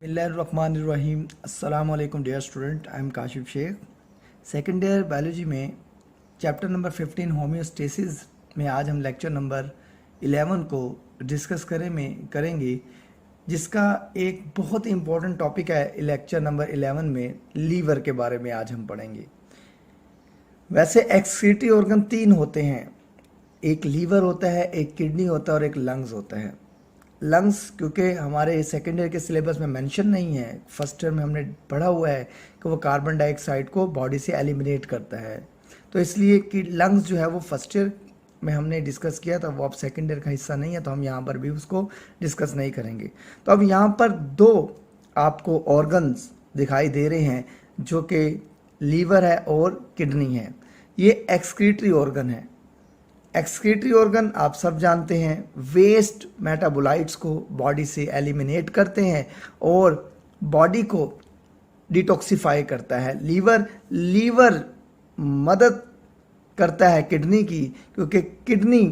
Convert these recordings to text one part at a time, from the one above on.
बिस्मिल्लाहिर्रहमानिर्रहीम। अस्सलाम वालेकुम dear student, I am Kashif Shaikh. Second year biology में चैप्टर नंबर 15 होम्योस्टेसिस में आज हम लेक्चर नंबर 11 को डिस्कस करेंगे, जिसका एक बहुत ही इम्पोर्टेंट टॉपिक है। लेक्चर नंबर 11 में लीवर के बारे में आज हम पढ़ेंगे। वैसे एक्सक्रीटरी ऑर्गन 3 होते हैं, एक लीवर होता है, एक किडनी होता है और एक लंग्स होता है। लंग्स क्योंकि हमारे सेकेंड ईयर के सिलेबस में मेंशन नहीं है, फर्स्ट ईयर में हमने पढ़ा हुआ है कि वो कार्बन डाइऑक्साइड को बॉडी से एलिमिनेट करता है, तो इसलिए कि लंग्स जो है वो फर्स्ट ईयर में हमने डिस्कस किया था, वो अब सेकेंड ईयर का हिस्सा नहीं है, तो हम यहाँ पर भी उसको डिस्कस नहीं करेंगे। तो अब यहाँ पर 2 आपको ऑर्गन्स दिखाई दे रहे हैं, जो कि लीवर है और किडनी है। ये एक्सक्रीटरी ऑर्गन है। एक्सक्रीटरी ऑर्गन आप सब जानते हैं, वेस्ट मेटाबोलाइट्स को बॉडी से एलिमिनेट करते हैं और बॉडी को डिटॉक्सिफाई करता है। लीवर मदद करता है किडनी की, क्योंकि किडनी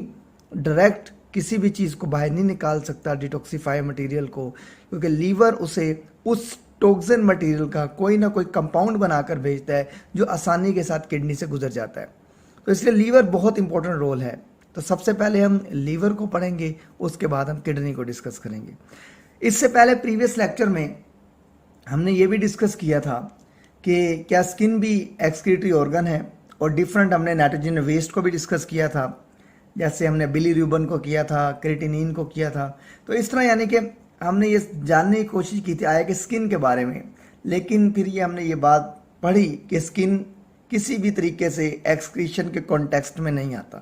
डायरेक्ट किसी भी चीज़ को बाहर नहीं निकाल सकता डिटॉक्सिफाई मटेरियल को, क्योंकि लीवर उसे उस टॉक्सिन मटेरियल का कोई ना कोई कंपाउंड बनाकर भेजता है जो आसानी के साथ किडनी से गुजर जाता है। तो इसलिए लीवर बहुत इंपॉर्टेंट रोल है। तो सबसे पहले हम लीवर को पढ़ेंगे, उसके बाद हम किडनी को डिस्कस करेंगे। इससे पहले प्रीवियस लेक्चर में हमने ये भी डिस्कस किया था कि क्या स्किन भी एक्सक्रीटरी ऑर्गन है, और डिफरेंट हमने नाइट्रोजन वेस्ट को भी डिस्कस किया था, जैसे हमने बिलीरुबिन को किया था, क्रेटिनिन को किया था। तो इस तरह यानी कि हमने ये जानने की कोशिश की थी आया कि स्किन के बारे में, लेकिन फिर ये हमने ये बात पढ़ी कि स्किन किसी भी तरीके से एक्सक्रीशन के कॉन्टेक्स्ट में नहीं आता,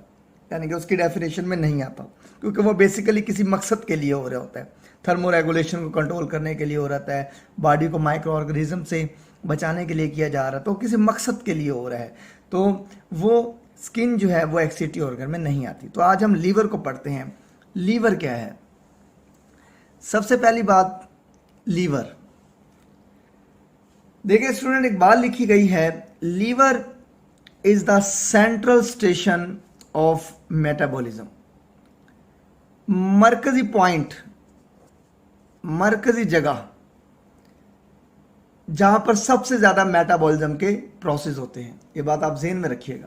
यानी कि उसकी डेफिनेशन में नहीं आता, क्योंकि वो बेसिकली किसी मकसद के लिए हो रहा होता है। थर्मो रेगुलेशन को कंट्रोल करने के लिए हो रहा है, बॉडी को माइक्रो ऑर्गेनिज्म से बचाने के लिए किया जा रहा है, तो किसी मकसद के लिए हो रहा है, तो वो स्किन जो है वो एक्सक्रीटरी ऑर्गन में नहीं आती। तो आज हम लीवर को पढ़ते हैं। लीवर क्या है? सबसे पहली बात, लीवर देखिए स्टूडेंट, एक बात लिखी गई है, liver is the central station of metabolism. मरकजी पॉइंट, मरकजी जगह जहां पर सबसे ज्यादा मेटाबॉलिज्म के प्रोसेस होते हैं। ये बात आप ज़हन में रखिएगा।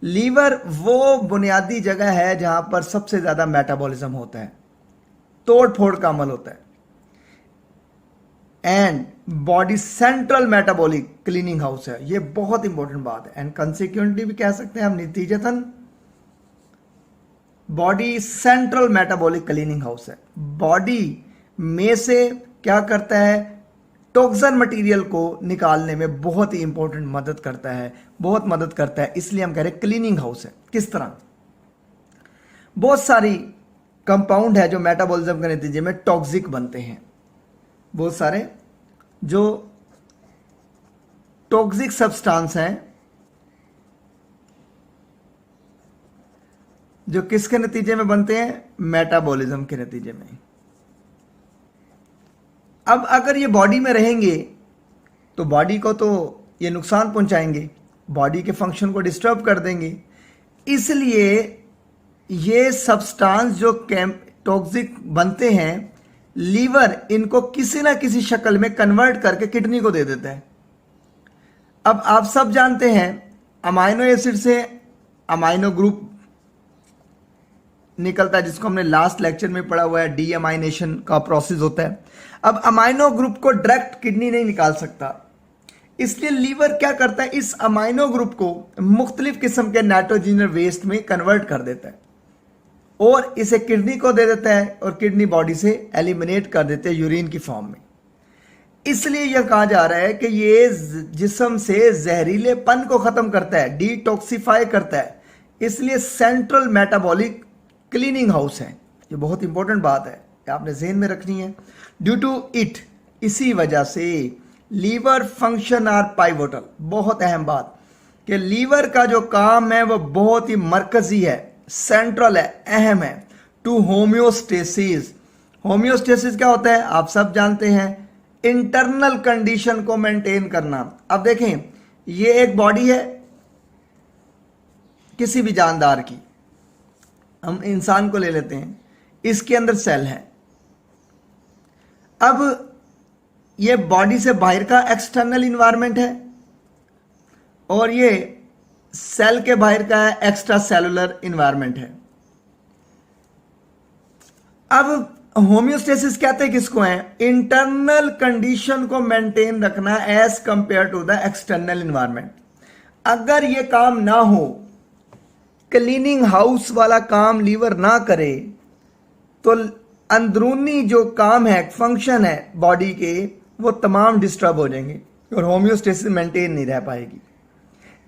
लीवर वो बुनियादी जगह है जहां पर सबसे ज्यादा मेटाबॉलिज्म होता है, तोड़ फोड़ का अमल होता है। And body central metabolic cleaning house है। ये बहुत इंपॉर्टेंट बात है। एंड कंसिक्वेंटली भी कह सकते हैं हम नतीजतन body central metabolic cleaning house है। बॉडी में से क्या करता है, टॉक्सिन मटेरियल को निकालने में बहुत ही इंपॉर्टेंट मदद करता है, बहुत मदद करता है, इसलिए हम कह रहे हैं क्लीनिंग हाउस है। किस तरह? बहुत सारी कंपाउंड है जो मेटाबॉलिज्म के नतीजे में टॉक्सिक बनते हैं। बहुत सारे जो टॉक्सिक सब्सटेंस हैं जो किसके नतीजे में बनते हैं? मेटाबॉलिज्म के नतीजे में। अब अगर ये बॉडी में रहेंगे तो बॉडी को तो ये नुकसान पहुंचाएंगे, बॉडी के फंक्शन को डिस्टर्ब कर देंगे। इसलिए ये सब्सटेंस जो टॉक्सिक बनते हैं, लीवर इनको किसी ना किसी शक्ल में कन्वर्ट करके किडनी को दे देता है। अब आप सब जानते हैं अमाइनो एसिड से अमाइनो ग्रुप निकलता है, जिसको हमने लास्ट लेक्चर में पढ़ा हुआ है, डीअमाइनेशन का प्रोसेस होता है। अब अमाइनो ग्रुप को डायरेक्ट किडनी नहीं निकाल सकता, इसलिए लीवर क्या करता है, इस अमाइनो ग्रुप को मुख्तलिफ किस्म के नाइट्रोजन वेस्ट में कन्वर्ट कर देता है और इसे किडनी को दे देता है, और किडनी बॉडी से एलिमिनेट कर देते हैं यूरिन की फॉर्म में। इसलिए यह कहा जा रहा है कि ये जिस्म से जहरीलेपन को खत्म करता है, डिटॉक्सिफाई करता है, इसलिए सेंट्रल मेटाबॉलिक क्लीनिंग हाउस है। ये बहुत इंपॉर्टेंट बात है, आपने ज़हन में रखनी है। ड्यू टू इट, इसी वजह से लीवर फंक्शन आर पाइवोटल। बहुत अहम बात कि लीवर का जो काम है वो बहुत ही मरकजी है, सेंट्रल है, अहम है टू होम्योस्टेसिस। होम्योस्टेसिस क्या होता है आप सब जानते हैं, इंटरनल कंडीशन को मेंटेन करना। अब देखें, ये एक बॉडी है किसी भी जानदार की, हम इंसान को ले लेते हैं, इसके अंदर सेल है। अब ये बॉडी से बाहर का एक्सटर्नल इन्वायरमेंट है और ये सेल के बाहर का है एक्स्ट्रा सेलुलर इन्वायरमेंट है। अब होम्योस्टेसिस कहते हैं किसको है? इंटरनल कंडीशन को मेंटेन रखना as compare to the external environment. अगर ये काम ना हो, क्लीनिंग हाउस वाला काम लीवर ना करे, तो अंदरूनी जो काम है, फंक्शन है बॉडी के, वो तमाम डिस्टर्ब हो जाएंगे और होम्योस्टेसिस मेंटेन नहीं रह पाएगी।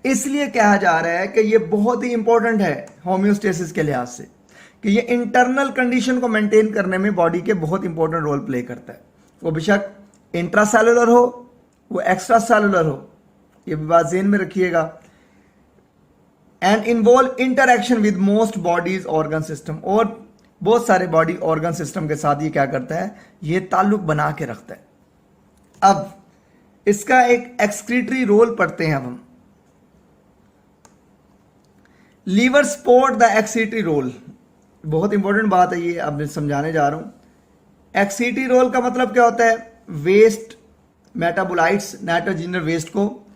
इसलिए कहा जा रहा है कि ये बहुत ही इंपॉर्टेंट है होम्योस्टेसिस के लिहाज से, कि ये इंटरनल कंडीशन को मेंटेन करने में बॉडी के बहुत इंपॉर्टेंट रोल प्ले करता है। वो बेशक इंट्रासेलुलर हो, वो एक्स्ट्रा सेलुलर हो, ये भी बात ज़हन में रखिएगा। And involve interaction with most bodies organ system, और बहुत सारे बॉडी ऑर्गन सिस्टम के साथ ये क्या करता है? ये ताल्लुक बना के रखता है। अब इसका एक एक्सक्रीटरी रोल पढ़ते हैं। अब हम liver support the excretory role, बहुत इंपॉर्टेंट बात है ये, अब मैं समझाने जा रहा हूं। एक्सक्रीटरी रोल का मतलब क्या होता है? वेस्ट, मेटाबोलाइट्स, नाइट्रोजनस वेस्ट को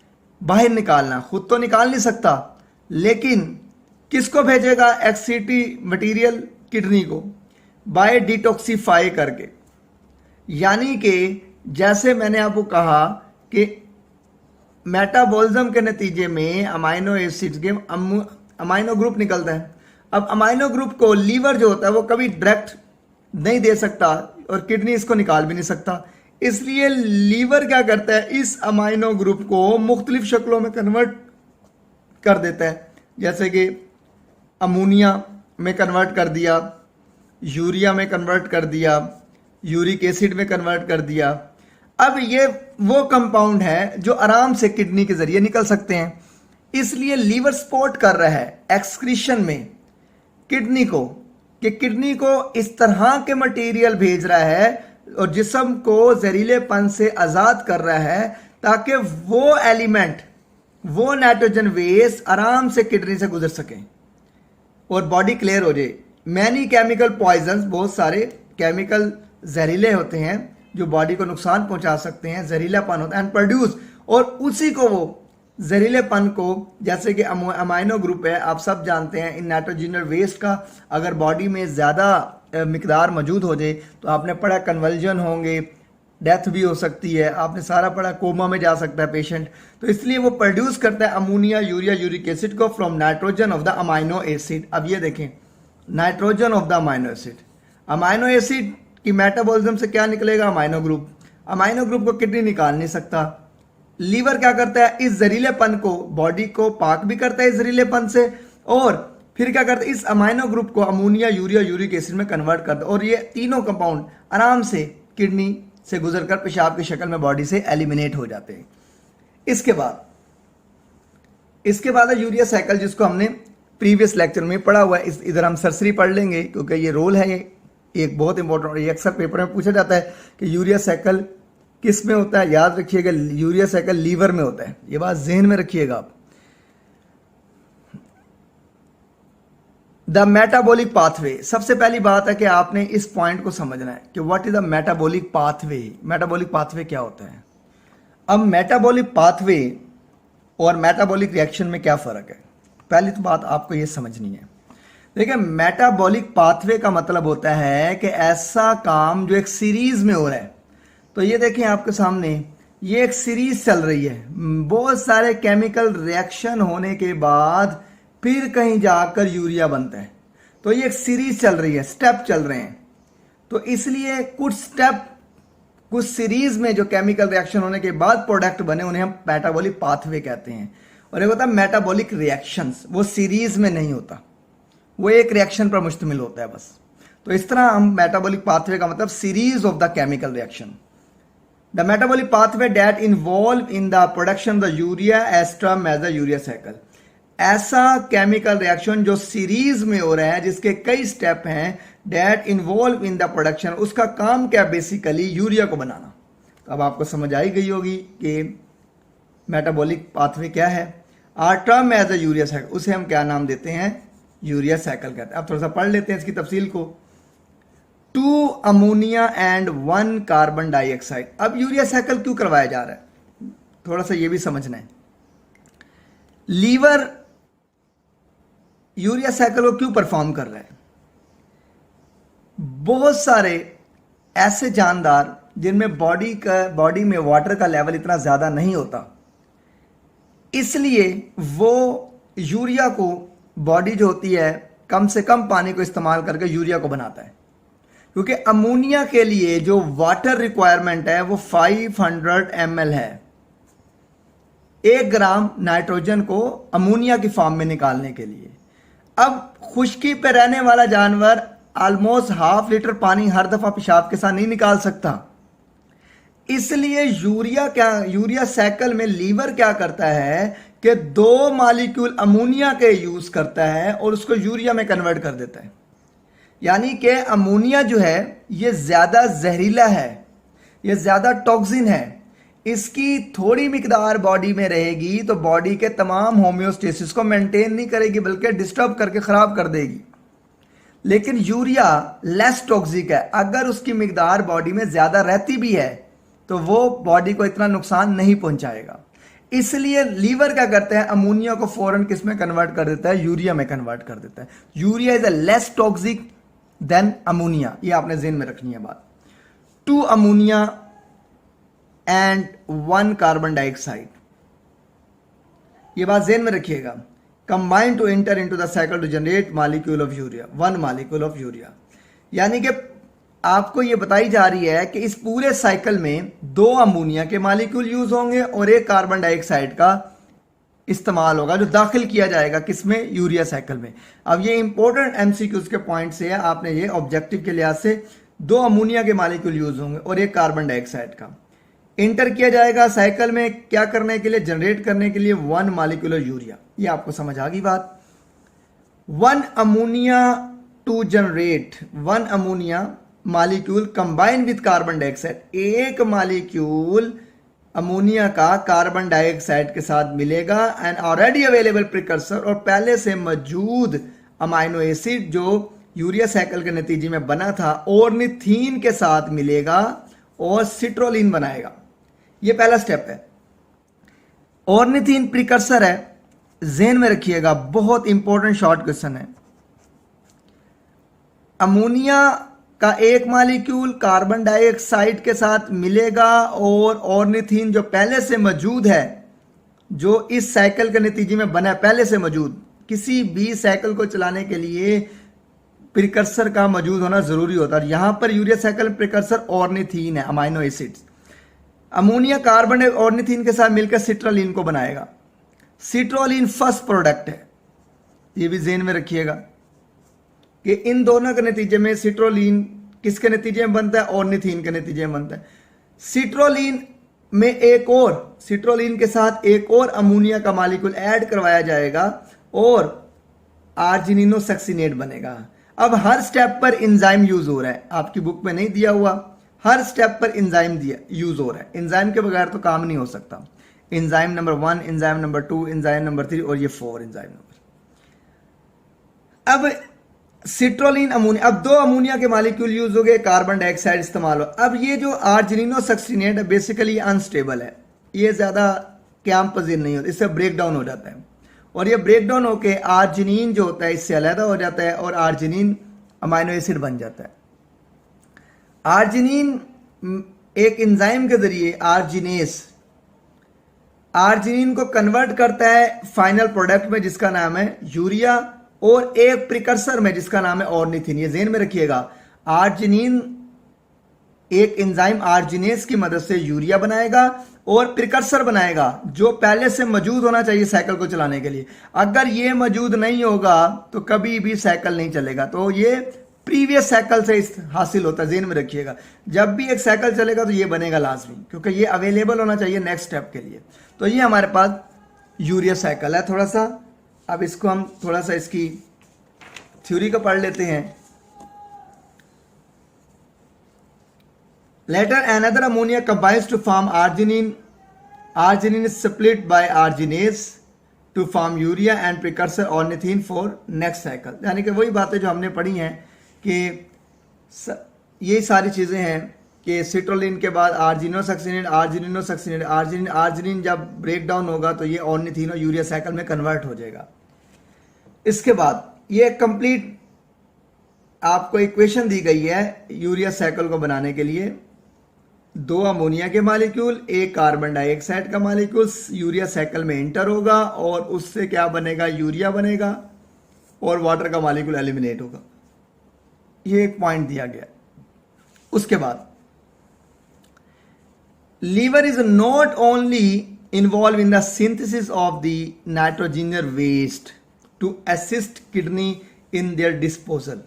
बाहर निकालना। खुद तो निकाल नहीं सकता, लेकिन किसको भेजेगा एक्सक्रीटरी मटेरियल? किडनी को, बाय डिटॉक्सिफाई करके। यानी कि जैसे मैंने आपको कहा कि मेटाबॉलिज्म के नतीजे में अमाइनो एसिड्स के अमाइनो ग्रुप निकलता है। अब अमाइनो ग्रुप को लीवर जो होता है वो कभी डायरेक्ट नहीं दे सकता और किडनी इसको निकाल भी नहीं सकता। इसलिए लीवर क्या करता है? इस अमाइनो ग्रुप को मुख्तलिफ शक्लों में कन्वर्ट कर देता है, जैसे कि अमोनिया में कन्वर्ट कर दिया, यूरिया में कन्वर्ट कर दिया, यूरिक एसिड में कन्वर्ट कर दिया। अब ये वो कंपाउंड है जो आराम से किडनी के जरिए निकल सकते हैं। इसलिए लीवर सपोर्ट कर रहा है एक्सक्रीशन में किडनी को, कि किडनी को इस तरह के मटेरियल भेज रहा है और जिस्म को जहरीलेपन से आज़ाद कर रहा है, ताकि वो एलिमेंट, वो नाइट्रोजन वेस्ट आराम से किडनी से गुजर सके और बॉडी क्लियर हो जाए। मैनी केमिकल पॉइजन्स, बहुत सारे केमिकल जहरीले होते हैं जो बॉडी को नुकसान पहुंचा सकते हैं, जहरीलापन होता है एंड प्रोड्यूस, और उसी को वो जहरीलेपन को, जैसे कि अमाइनो ग्रुप है, आप सब जानते हैं, इन नाइट्रोजनस वेस्ट का अगर बॉडी में ज़्यादा मिकदार मौजूद हो जाए तो आपने पढ़ा कन्वल्जन होंगे, डेथ भी हो सकती है, आपने सारा पढ़ा, कोमा में जा सकता है पेशेंट। तो इसलिए वो प्रोड्यूस करता है अमोनिया, यूरिया, यूरिक एसिड को from nitrogen of the amino acid. अब ये देखें, nitrogen of the amino acid, amino acid की मेटाबॉलिज्म से क्या निकलेगा? Amino group. अमाइनो ग्रुप को किडनी निकाल नहीं सकता। लीवर क्या करता है? इस जहरीलेपन को, बॉडी को पाक भी करता है इस जहरीलेपन से, और फिर क्या करता है? इस अमाइनो ग्रुप को अमोनिया, यूरिया, यूरिक एसिड में कन्वर्ट करता है और ये तीनों कंपाउंड आराम से किडनी से गुजरकर पेशाब की शक्ल में बॉडी से एलिमिनेट हो जाते हैं। इसके बाद है यूरिया साइकिल, जिसको हमने प्रीवियस लेक्चर में पढ़ा हुआ है। इधर हम सरसरी पढ़ लेंगे क्योंकि ये रोल है, ये एक बहुत इंपॉर्टेंट, ये अक्सर पेपर में पूछा जाता है कि यूरिया साइकिल किस में होता है। याद रखिएगा, यूरिया साइकिल लीवर में होता है, ये बात जहन में रखिएगा आप। द मेटाबॉलिक पाथवे, सबसे पहली बात है कि आपने इस पॉइंट को समझना है कि what is the metabolic pathway. Metabolic pathway क्या होता है? अब मेटाबॉलिक पाथवे और मेटाबॉलिक रिएक्शन में क्या फर्क है? पहली तो बात आपको यह समझनी है। देखिए, मेटाबॉलिक पाथवे का मतलब होता है कि ऐसा काम जो एक सीरीज में हो रहा है। तो ये देखें आपके सामने, ये एक सीरीज चल रही है, बहुत सारे केमिकल रिएक्शन होने के बाद फिर कहीं जाकर यूरिया बनता है। तो ये एक सीरीज चल रही है, स्टेप चल रहे हैं। तो इसलिए कुछ स्टेप, कुछ सीरीज में जो केमिकल रिएक्शन होने के बाद प्रोडक्ट बने, उन्हें हम मेटाबॉलिक पाथवे कहते हैं। और एक होता है मेटाबॉलिक रिएक्शंस, वो सीरीज में नहीं होता, वो एक रिएक्शन पर मुश्तमिल होता है बस। तो इस तरह हम मेटाबॉलिक पाथवे का मतलब series of the chemical reaction. The metabolic pathway that involve in the production the urea as term as the urea cycle. ऐसा केमिकल रिएक्शन जो सीरीज में हो रहा है, जिसके कई स्टेप हैं, that involve in the production, उसका काम क्या? बेसिकली यूरिया को बनाना। तो अब आपको समझ आई गई होगी कि मेटाबॉलिक पाथवे क्या है। Are term as a urea cycle, उसे हम क्या नाम देते हैं? यूरिया साइकिल कहते हैं। अब थोड़ा सा पढ़ लेते हैं इसकी तफसील को। 2 अमोनिया एंड 1 कार्बन डाइऑक्साइड। अब यूरिया साइकिल क्यों करवाया जा रहा है, थोड़ा सा ये भी समझना है। लीवर यूरिया साइकिल को क्यों परफॉर्म कर रहा है? बहुत सारे ऐसे जानदार जिनमें बॉडी में वाटर का लेवल इतना ज्यादा नहीं होता, इसलिए वो यूरिया को, बॉडी जो होती है कम से कम पानी को इस्तेमाल करके यूरिया को बनाता है, क्योंकि अमोनिया के लिए जो वाटर रिक्वायरमेंट है वो 500 ml है, 1 ग्राम नाइट्रोजन को अमोनिया की फॉर्म में निकालने के लिए। अब खुश्की पे रहने वाला जानवर ऑलमोस्ट ½ लीटर पानी हर दफा पेशाब के साथ नहीं निकाल सकता, इसलिए यूरिया साइकिल में लीवर क्या करता है कि 2 मॉलिक्यूल अमोनिया के यूज करता है और उसको यूरिया में कन्वर्ट कर देता है। यानी कि अमोनिया जो है ये ज्यादा जहरीला है, ये ज्यादा टॉक्सिन है, इसकी थोड़ी मिकदार बॉडी में रहेगी तो बॉडी के तमाम होम्योस्टेसिस को मेंटेन नहीं करेगी बल्कि डिस्टर्ब करके खराब कर देगी। लेकिन यूरिया लेस टॉक्सिक है, अगर उसकी मिकदार बॉडी में ज्यादा रहती भी है तो वो बॉडी को इतना नुकसान नहीं पहुंचाएगा। इसलिए लीवर क्या करता है, अमोनिया को फौरन किस में कन्वर्ट कर देता है, यूरिया में कन्वर्ट कर देता है। Urea is a less toxic than ammonia, ये आपने ज़हन में रखनी है बात। 2 अमोनिया एंड 1 कार्बन डाइऑक्साइड, ये बात ज़हन में रखिएगा। Combine to enter into the cycle to generate molecule of urea, 1 molecule of urea. यानी कि आपको ये बताई जा रही है कि इस पूरे साइकिल में 2 अमोनिया के मॉलिक्यूल यूज होंगे और 1 कार्बन डाइऑक्साइड का इस्तेमाल होगा जो दाखिल किया जाएगा किसमें, यूरिया साइकिल में। अब ये इंपॉर्टेंट एमसीक्यूज के पॉइंट से है, आपने ये ऑब्जेक्टिव के लिहाज से 2 अमोनिया के मॉलिक्यूल यूज होंगे और 1 कार्बन डाइऑक्साइड का इंटर किया जाएगा साइकिल में, क्या करने के लिए, जनरेट करने के लिए 1 मॉलिक्यूल यूरिया। ये आपको समझ आ गई बात। 1 ammonia to generate 1 ammonia molecule combine with carbon dioxide, 1 molecule ammonia का कार्बन डाइऑक्साइड के साथ मिलेगा एंड ऑलरेडी अवेलेबल प्रिकर्सर, और पहले से मौजूद अमाइनो एसिड जो यूरिया साइकिल के नतीजे में बना था ऑर्निथीन के साथ मिलेगा और सिट्रोलिन बनाएगा। ये पहला स्टेप है। ऑर्निथीन प्रिकर्सर है, ज़हन में रखिएगा, बहुत इंपॉर्टेंट शॉर्ट क्वेश्चन है। अमोनिया का 1 मॉलिक्यूल कार्बन डाइऑक्साइड के साथ मिलेगा और ऑर्निथीन जो पहले से मौजूद है, जो इस साइकिल के नतीजे में बना है, पहले से मौजूद, किसी भी साइकिल को चलाने के लिए प्रिकर्सर का मौजूद होना जरूरी होता है। यहां पर यूरिया साइकिल प्रिकर्सर ऑर्निथीन है, amino acids. Ammonia carbon ornithine के साथ मिलकर सिट्रोलिन को बनाएगा। सिट्रोलिन फर्स्ट प्रोडक्ट है, ये भी ज़हन में रखिएगा कि इन दोनों के नतीजे में सिट्रोलिन किसके नतीजे में बनता है, ऑर्निथीन के नतीजे में बनता है। सिट्रोलिन में सिट्रोलिन के साथ एक और अमोनिया का मॉलिक्यूल ऐड करवाया जाएगा और आर्जिनिनो सक्सिनेट बनेगा। अब हर स्टेप पर एंजाइम यूज हो रहा है, आपकी बुक में नहीं दिया हुआ, हर स्टेप पर एंजाइम यूज हो रहा है। एंजाइम के बगैर तो काम नहीं हो सकता। Enzyme number 1, enzyme number 2, enzyme number 3 और ये 4 एंजाइम नंबर। अब सिट्रोलिन अमोनिया, अब 2 अमोनिया के मॉलिक्यूल यूज हो गए, कार्बन डाइऑक्साइड इस्तेमाल हो। अब ये जो आर्जिनिनो सक्सिनेट है बेसिकली अनस्टेबल है, ये ज्यादा क्याम पजीर नहीं होता, इससे ब्रेक डाउन हो जाता है और ये ब्रेक डाउन होकर आर्जिनिन जो होता है इससे अलग हो जाता है और आर्जिनिन अमाइनो एसिड बन जाता है। आर्जिनिन एक एंजाइम के जरिए आर्जिनिन को कन्वर्ट करता है फाइनल प्रोडक्ट में जिसका नाम है यूरिया और एक प्रिकर्सर में जिसका नाम है ऑर्निथिन। ये ज़हन में रखिएगा, आर्जिनिन एक एंजाइम आर्जिनेस की मदद से यूरिया बनाएगा और प्रिकर्सर बनाएगा जो पहले से मौजूद होना चाहिए साइकिल को चलाने के लिए। अगर ये मौजूद नहीं होगा तो कभी भी साइकिल नहीं चलेगा। तो ये प्रीवियस साइकिल से हासिल होता है, ज़हन में रखिएगा। जब भी एक साइकिल चलेगा तो ये बनेगा लाजमी, क्योंकि ये अवेलेबल होना चाहिए नेक्स्ट स्टेप के लिए। तो ये हमारे पास यूरिया साइकिल है। थोड़ा सा अब इसको हम थोड़ा सा इसकी थ्योरी को पढ़ लेते हैं। Later, another ammonia combines to form arginine. Arginine is split by arginase to form urea and precursor ornithine for next cycle. यानी कि वही बातें जो हमने पढ़ी हैं कि ये सारी चीज़ें हैं कि सिट्रोलिन के बाद आर्जिनोसक्सिनिन, आर्जिनिनोसक्सिनिन, आर्जिनिन जब ब्रेक डाउन होगा तो ये ऑर्निथिनो यूरिया साइकिल में कन्वर्ट हो जाएगा। इसके बाद ये कंप्लीट आपको इक्वेशन दी गई है यूरिया साइकिल को बनाने के लिए। 2 अमोनिया के मॉलिक्यूल, 1 कार्बन डाइऑक्साइड का मॉलिक्यूल यूरिया साइकिल में एंटर होगा और उससे क्या बनेगा, यूरिया बनेगा और वाटर का मॉलिक्यूल एलिमिनेट होगा। ये एक पॉइंट दिया गया। उसके बाद liver is not only involve in the synthesis of the nitrogenous waste to assist kidney in their disposal.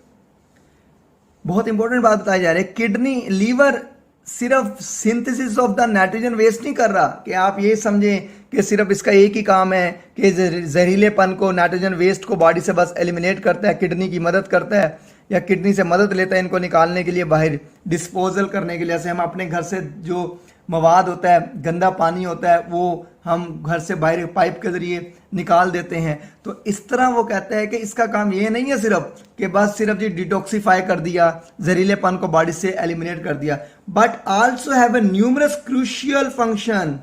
बहुत इंपॉर्टेंट बात बताई जा रही है, किडनी, लीवर सिर्फ synthesis of the nitrogen waste नहीं कर रहा कि आप ये समझें कि सिर्फ इसका एक ही काम है कि जहरीलेपन को, नाइट्रोजन वेस्ट को बॉडी से बस एलिमिनेट करता है, किडनी की मदद करता है या किडनी से मदद लेता है इनको निकालने के लिए, बाहर डिस्पोजल करने के लिए। जैसे हम अपने घर से जो मवाद होता है, गंदा पानी होता है, वो हम घर से बाहर पाइप के जरिए निकाल देते हैं। तो इस तरह वो कहता है कि इसका काम ये नहीं है सिर्फ कि बस सिर्फ जी डिटॉक्सिफाई कर दिया, जहरीलेपन को बॉडी से एलिमिनेट कर दिया, but also have a numerous crucial function,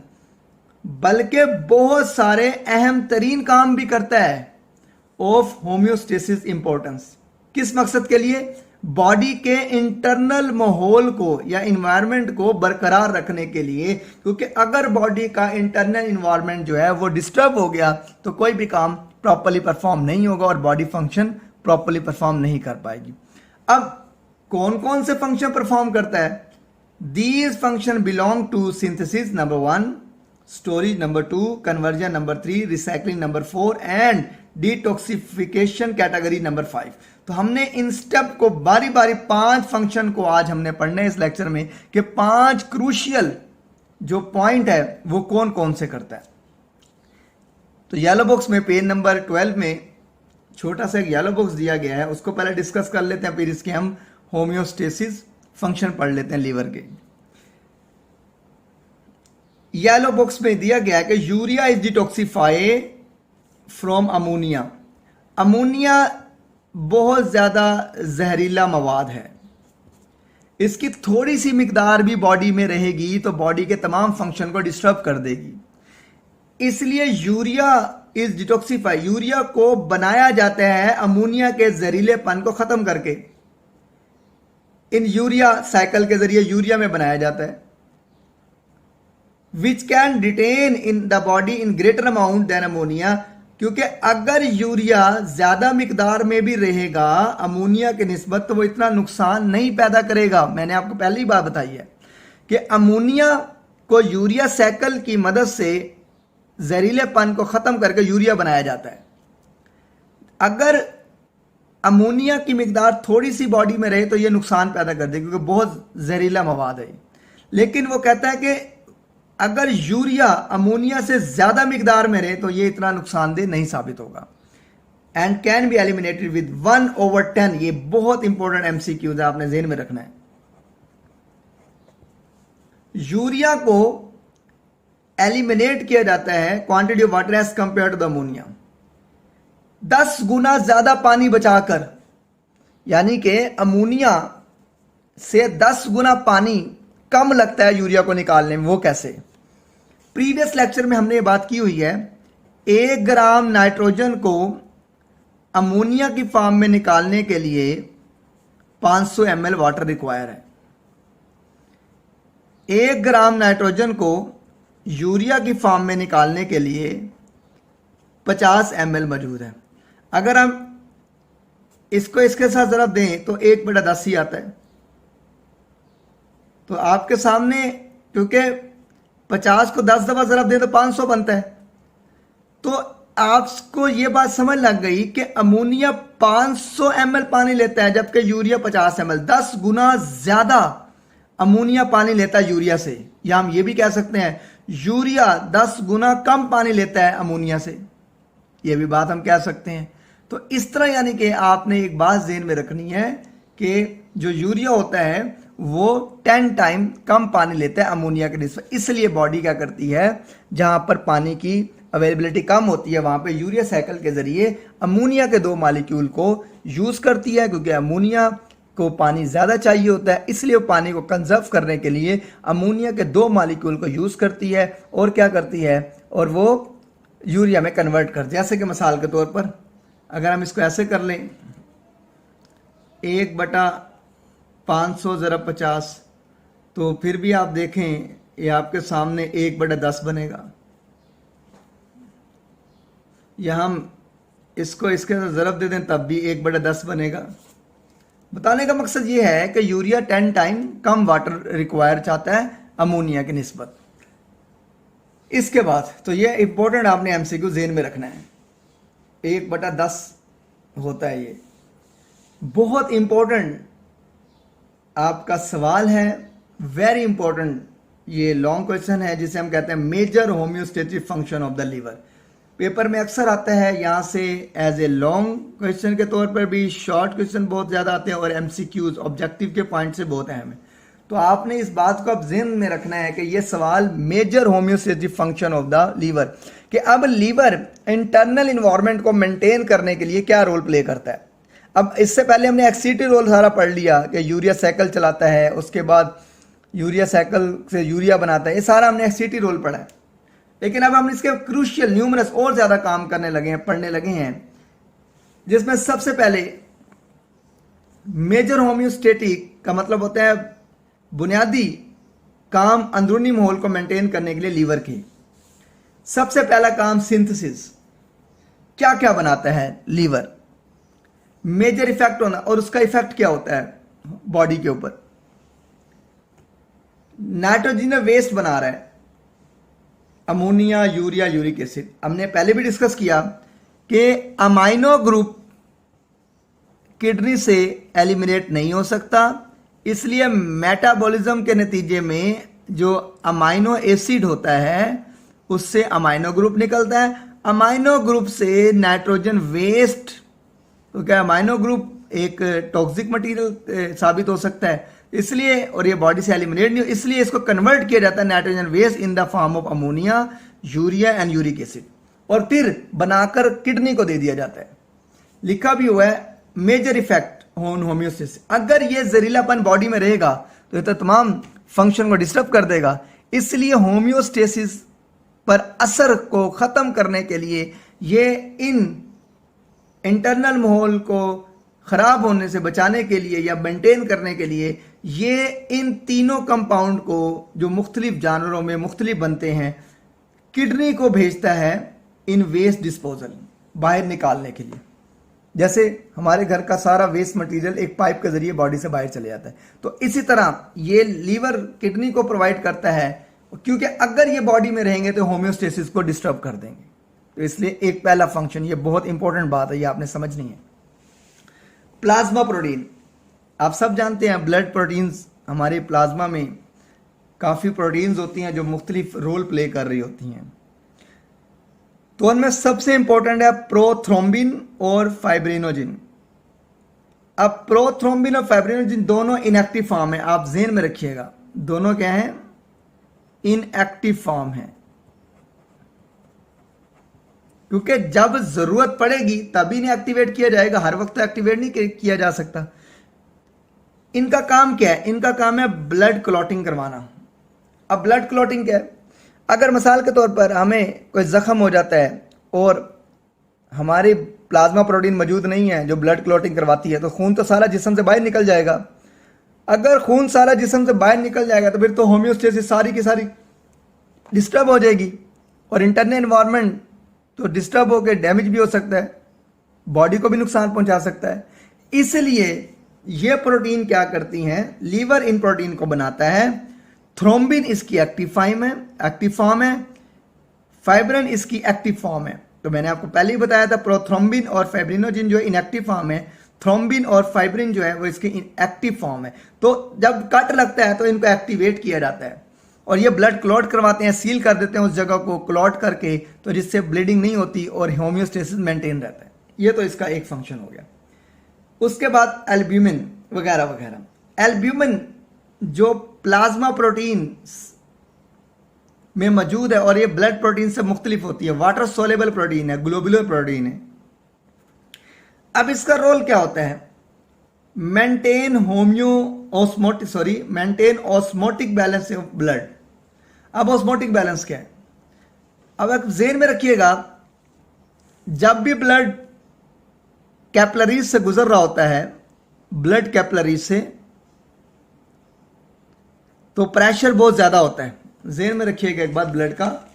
बल्कि बहुत सारे अहम तरीन काम भी करता है ऑफ होम्योस्टेसिस इंपॉर्टेंस। किस मकसद के लिए? बॉडी के इंटरनल माहौल को या इन्वायरमेंट को बरकरार रखने के लिए, क्योंकि अगर बॉडी का इंटरनल इन्वायरमेंट जो है वो डिस्टर्ब हो गया तो कोई भी काम प्रॉपर्ली परफॉर्म नहीं होगा और बॉडी फंक्शन प्रॉपर्ली परफॉर्म नहीं कर पाएगी। अब कौन कौन से फंक्शन परफॉर्म करता है? These function belong to synthesis number 1, storage number 2, conversion number 3, recycling number 4 and detoxification category number 5। तो हमने इन स्टेप को बारी बारी 5 फंक्शन को आज हमने पढ़ने इस लेक्चर में कि 5 क्रूशियल जो पॉइंट है वो कौन कौन से करता है। तो येलो बॉक्स में पेज नंबर 12 में छोटा सा एक येलो बॉक्स दिया गया है, उसको पहले डिस्कस कर लेते हैं, फिर इसके हम होम्योस्टेसिस फंक्शन पढ़ लेते हैं लीवर के। येलो बॉक्स में दिया गया है कि urea is detoxified from ammonia. Ammonia बहुत ज्यादा जहरीला मवाद है, इसकी थोड़ी सी मिकदार भी बॉडी में रहेगी तो बॉडी के तमाम फंक्शन को डिस्टर्ब कर देगी। इसलिए यूरिया इज डिटॉक्सिफाई, यूरिया को बनाया जाता है अमोनिया के जहरीलेपन को खत्म करके। इन यूरिया साइकिल के जरिए यूरिया में बनाया जाता है, which can detain in the body in greater amount than ammonia. क्योंकि अगर यूरिया ज्यादा मिकदार में भी रहेगा अमोनिया के निस्बत तो वो इतना नुकसान नहीं पैदा करेगा। मैंने आपको पहले ही बात बताई है कि अमोनिया को यूरिया साइकिल की मदद से जहरीलेपन को खत्म करके यूरिया बनाया जाता है। अगर अमोनिया की मिकदार थोड़ी सी बॉडी में रहे तो ये नुकसान पैदा कर देगी क्योंकि बहुत जहरीला मवाद है। लेकिन वो कहता है कि अगर यूरिया अमोनिया से ज्यादा मिकदार में रहे तो ये इतना नुकसानदेह नहीं साबित होगा। And can be eliminated with 1/10। ये बहुत इंपॉर्टेंट एमसीक्यूज है, आपने ज़हन में रखना है। यूरिया को एलिमिनेट किया जाता है quantity of water as compare to the ammonia, 10 गुना ज्यादा पानी बचाकर, यानी कि अमोनिया से 10 गुना पानी कम लगता है यूरिया को निकालने में। वो कैसे? प्रीवियस लेक्चर में हमने ये बात की हुई है, 1 ग्राम नाइट्रोजन को अमोनिया की फॉर्म में निकालने के लिए 500 ml वाटर रिक्वायर है। 1 ग्राम नाइट्रोजन को यूरिया की फॉर्म में निकालने के लिए 50 ml मौजूद है। अगर हम इसको इसके साथ जरा दें तो 1/10 ही आता है। तो आपके सामने क्योंकि 50 को 10 दफा जरा दें तो 500 बनता है। तो आपको यह बात समझ लग गई कि अमोनिया 500 ml पानी लेता है जबकि यूरिया 50 ml, 10 गुना ज्यादा अमोनिया पानी लेता है यूरिया से। या हम ये भी कह सकते हैं यूरिया 10 गुना कम पानी लेता है अमोनिया से, यह भी बात हम कह सकते हैं। तो इस तरह यानी कि आपने एक बात ज़हन में रखनी है कि जो यूरिया होता है वो 10 टाइम कम पानी लेता है अमोनिया के निस्बत। इसलिए बॉडी क्या करती है, जहां पर पानी की अवेलेबिलिटी कम होती है वहां पे यूरिया साइकिल के जरिए अमोनिया के 2 मॉलिक्यूल को यूज करती है, क्योंकि अमोनिया को पानी ज़्यादा चाहिए होता है, इसलिए वो पानी को कंजर्व करने के लिए अमोनिया के 2 मॉलिक्यूल को यूज़ करती है और क्या करती है, और वो यूरिया में कन्वर्ट कर, जैसे कि मिसाल के तौर पर अगर हम इसको ऐसे कर लें 1/500 ज़रब 50, तो फिर भी आप देखें ये आपके सामने 1/10 बनेगा। या हम इसको इसके साथ ज़रब दे दें तब भी 1/10 बनेगा। बताने का मकसद ये है कि यूरिया 10 टाइम कम वाटर रिक्वायर चाहता है अमोनिया की निस्बत। इसके बाद तो ये इंपॉर्टेंट आपने एमसीक्यू ज़हन में रखना है, 1/10 होता है। ये बहुत इंपॉर्टेंट आपका सवाल है, वेरी इंपॉर्टेंट। ये लॉन्ग क्वेश्चन है जिसे हम कहते हैं major homeostatic function of the liver. Paper में अक्सर आता है यहाँ से एज ए लॉन्ग क्वेश्चन के तौर पर भी, शॉर्ट क्वेश्चन बहुत ज़्यादा आते हैं और एमसीक्यूज ऑब्जेक्टिव के पॉइंट से बहुत अहम है। तो आपने इस बात को अब ज़हन में रखना है कि ये सवाल major homeostatic function of the liver, कि अब लीवर इंटरनल इन्वायरमेंट को मेंटेन करने के लिए क्या रोल प्ले करता है। अब इससे पहले हमने एक्सीटी रोल सारा पढ़ लिया कि यूरिया साइकिल चलाता है, उसके बाद यूरिया साइकिल से यूरिया बनाता है, ये सारा हमने एक्सीटी रोल पढ़ा है। लेकिन अब हम इसके क्रूशियल न्यूमरस और ज़्यादा काम करने लगे हैं, पढ़ने लगे हैं, जिसमें सबसे पहले मेजर होम्योस्टेटिक का मतलब होता है बुनियादी काम अंदरूनी माहौल को मेंटेन करने के लिए लीवर के। सबसे पहला काम सिंथेसिस, क्या क्या बनाता है लीवर, मेजर इफेक्ट होना, और उसका इफेक्ट क्या होता है बॉडी के ऊपर। नाइट्रोजन वेस्ट बना रहा है, अमोनिया, यूरिया, यूरिक एसिड। हमने पहले भी डिस्कस किया कि अमाइनो ग्रुप किडनी से एलिमिनेट नहीं हो सकता, इसलिए मेटाबॉलिज्म के नतीजे में जो अमाइनो एसिड होता है उससे अमाइनो ग्रुप निकलता है। अमाइनो ग्रुप से नाइट्रोजन वेस्ट, तो क्या अमाइनो ग्रुप एक टॉक्सिक मटेरियल साबित हो सकता है, इसलिए, और ये बॉडी से एलिमिनेट नहीं हो, इसलिए इसको कन्वर्ट किया जाता है nitrogen waste in the form of ammonia, urea and uric acid, और फिर बनाकर किडनी को दे दिया जाता है। लिखा भी हुआ है मेजर इफेक्ट ऑन होम्योस्टेसिस। अगर ये जहरीलापन बॉडी में रहेगा तो ये तो तमाम फंक्शन को डिस्टर्ब कर देगा, इसलिए होम्योस्टेसिस पर असर को ख़त्म करने के लिए, ये इन इंटरनल माहौल को ख़राब होने से बचाने के लिए या मेंटेन करने के लिए, ये इन तीनों कंपाउंड को जो मुख्तलिफ जानवरों में मुख्तलिफ बनते हैं, किडनी को भेजता है इन वेस्ट डिस्पोजल, बाहर निकालने के लिए। जैसे हमारे घर का सारा वेस्ट मटेरियल एक पाइप के जरिए बॉडी से बाहर चले जाता है, तो इसी तरह ये लीवर किडनी को प्रोवाइड करता है, क्योंकि अगर ये बॉडी में रहेंगे तो होम्योस्टेसिस को डिस्टर्ब कर देंगे। तो इसलिए एक पहला फंक्शन, ये बहुत इंपॉर्टेंट बात है, ये आपने समझनी है। प्लाज्मा प्रोटीन, आप सब जानते हैं ब्लड प्रोटीन्स, हमारे प्लाज्मा में काफ़ी प्रोटीन्स होती हैं जो मुख्तलिफ रोल प्ले कर रही होती हैं। तो उनमें सबसे इंपॉर्टेंट है प्रोथ्रोम्बिन और फाइब्रिनोजिन। अब प्रोथ्रोम्बिन और फाइब्रिनोजिन दोनों इनएक्टिव फॉर्म है, आप ज़हन में रखिएगा, दोनों क्या हैं, इनएक्टिव फॉर्म है, क्योंकि जब जरूरत पड़ेगी तभी इन्हें एक्टिवेट किया जाएगा, हर वक्त एक्टिवेट नहीं किया जा सकता। इनका काम क्या है, इनका काम है ब्लड क्लॉटिंग करवाना। अब ब्लड क्लॉटिंग क्या है, अगर मिसाल के तौर पर हमें कोई जख्म हो जाता है और हमारी प्लाज्मा प्रोटीन मौजूद नहीं है जो ब्लड क्लॉटिंग करवाती है, तो खून तो सारा जिस्म से बाहर निकल जाएगा। अगर खून सारा जिस्म से बाहर निकल जाएगा तो फिर तो होम्योस्टेसिस सारी की सारी डिस्टर्ब हो जाएगी, और इंटरनल एनवायरनमेंट तो डिस्टर्ब होकर डैमेज भी हो सकता है, बॉडी को भी नुकसान पहुंचा सकता है। इसलिए ये प्रोटीन क्या करती हैं, लीवर इन प्रोटीन को बनाता है। थ्रोम्बिन इसकी एक्टिव फॉर्म है, फाइब्रिन इसकी एक्टिव फॉर्म है। तो मैंने आपको पहले ही बताया था प्रोथ्रोम्बिन और फाइब्रिनोजिन जो इनएक्टिव फॉर्म है, थ्रोम्बिन और फाइब्रिन जो है वो इसकी एक्टिव फॉर्म है। तो जब कट लगता है तो इनको एक्टिवेट किया जाता है और ये ब्लड क्लॉट करवाते हैं, सील कर देते हैं उस जगह को क्लॉट करके, तो जिससे ब्लीडिंग नहीं होती और होम्योस्टेसिस मेंटेन रहता है। ये तो इसका एक फंक्शन हो गया। उसके बाद एल्ब्यूमिन वगैरह वगैरह। एल्ब्यूमिन जो प्लाज्मा प्रोटीन में मौजूद है और ये ब्लड प्रोटीन से मुख्तलिफ होती है, वाटर सोलेबल प्रोटीन है, ग्लोबुलर प्रोटीन है। अब इसका रोल क्या होता है, maintain osmotic balance of blood. अब ऑस्मोटिक बैलेंस क्या है? अब आप ज़हन में रखिएगा, जब भी ब्लड कैपिलरीज से गुजर रहा होता है, ब्लड कैपिलरीज से, तो प्रेशर बहुत ज्यादा होता है। ज़हन में रखिएगा एक बात ब्लड का,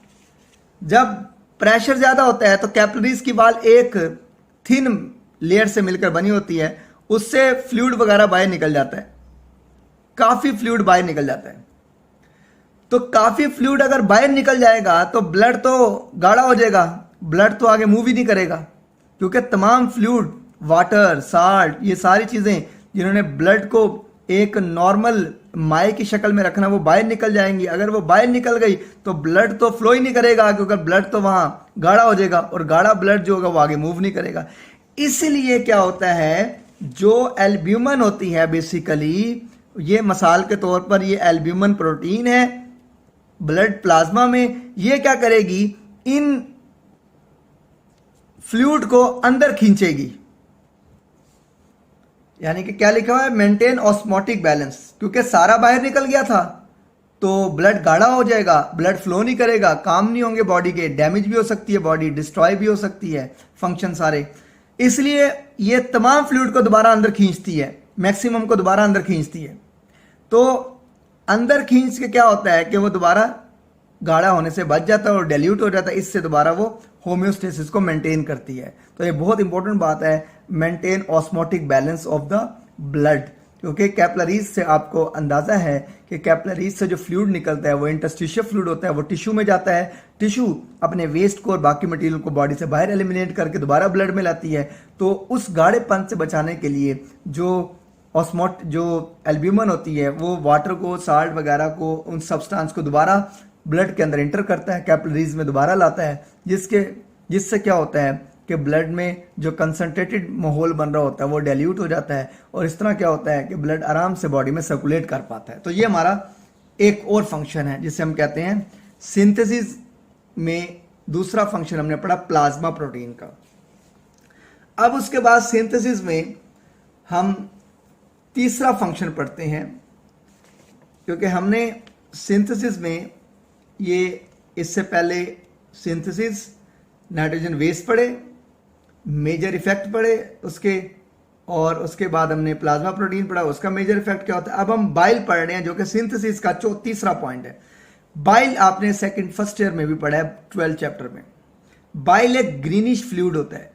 जब प्रेशर ज्यादा होता है तो कैपिलरीज की वाल एक थिन लेयर से मिलकर बनी होती है, उससे फ्लूइड वगैरह बाहर निकल जाता है, काफी फ्लूइड बाहर निकल जाता है। तो काफी फ्लूइड अगर बाहर निकल जाएगा तो ब्लड तो गाढ़ा हो जाएगा, ब्लड तो आगे मूव ही नहीं करेगा, क्योंकि तमाम फ्लूइड, वाटर, साल्ट, ये सारी चीजें जिन्होंने ब्लड को एक नॉर्मल माए की शक्ल में रखना, वो बाहर निकल जाएंगी। अगर वो बाहर निकल गई तो ब्लड तो फ्लो ही नहीं करेगा, क्योंकि ब्लड तो वहां गाढ़ा हो जाएगा, और गाढ़ा ब्लड जो होगा वो आगे मूव नहीं करेगा। इसलिए क्या होता है, जो एल्ब्यूमिन होती है बेसिकली, ये मिसाल के तौर पर ये एल्ब्यूमिन प्रोटीन है ब्लड प्लाज्मा में, ये क्या करेगी, इन फ्लूइड को अंदर खींचेगी। यानी कि क्या लिखा हुआ है, मेंटेन ऑस्मोटिक बैलेंस, क्योंकि सारा बाहर निकल गया था तो ब्लड गाढ़ा हो जाएगा, ब्लड फ्लो नहीं करेगा, काम नहीं होंगे बॉडी के, डैमेज भी हो सकती है बॉडी, डिस्ट्रॉय भी हो सकती है फंक्शन सारे। इसलिए ये तमाम फ्लूइड को दोबारा अंदर खींचती है, मैक्सिमम को दोबारा अंदर खींचती है। तो अंदर खींच के क्या होता है कि वो दोबारा गाढ़ा होने से बच जाता है और डाइल्यूट हो जाता है, इससे दोबारा वो होम्योस्टेसिस को मेंटेन करती है। तो ये बहुत इंपॉर्टेंट बात है, maintain osmotic balance of the blood, क्योंकि कैपिलरीज से आपको अंदाजा है कि कैपिलरीज से जो फ्लूइड निकलता है वो इंटरस्टिशियल फ्लूइड होता है, वो टिश्यू में जाता है, टिश्यू अपने वेस्ट को और बाकी मटेरियल को बॉडी से बाहर एलिमिनेट करके दोबारा ब्लड में लाती है। तो उस गाढ़ेपन से बचाने के लिए जो एल्ब्यूमिन होती है, वो वाटर को, साल्ट वगैरह को, उन सब्सटेंस को दोबारा ब्लड के अंदर इंटर करता है, कैपिलरीज में दोबारा लाता है, जिससे क्या होता है कि ब्लड में जो कंसंट्रेटेड माहौल बन रहा होता है वो डाइल्यूट हो जाता है, और इस तरह क्या होता है कि ब्लड आराम से बॉडी में सर्कुलेट कर पाता है। तो ये हमारा एक और फंक्शन है जिसे हम कहते हैं सिंथेसिस में दूसरा फंक्शन हमने पढ़ा प्लाज्मा प्रोटीन का। अब उसके बाद सिंथेसिस में हम तीसरा फंक्शन पढ़ते हैं, क्योंकि हमने सिंथेसिस में ये इससे पहले सिंथेसिस, नाइट्रोजन वेस्ट पढ़े, मेजर इफेक्ट पढ़े उसके, और उसके बाद हमने प्लाज्मा प्रोटीन पढ़ा, उसका मेजर इफेक्ट क्या होता है। अब हम बाइल पढ़ रहे हैं जो कि सिंथेसिस का तीसरा पॉइंट है। बाइल आपने फर्स्ट ईयर में भी पढ़ा है 12 चैप्टर में। बाइल एक ग्रीनिश फ्लूइड होता है,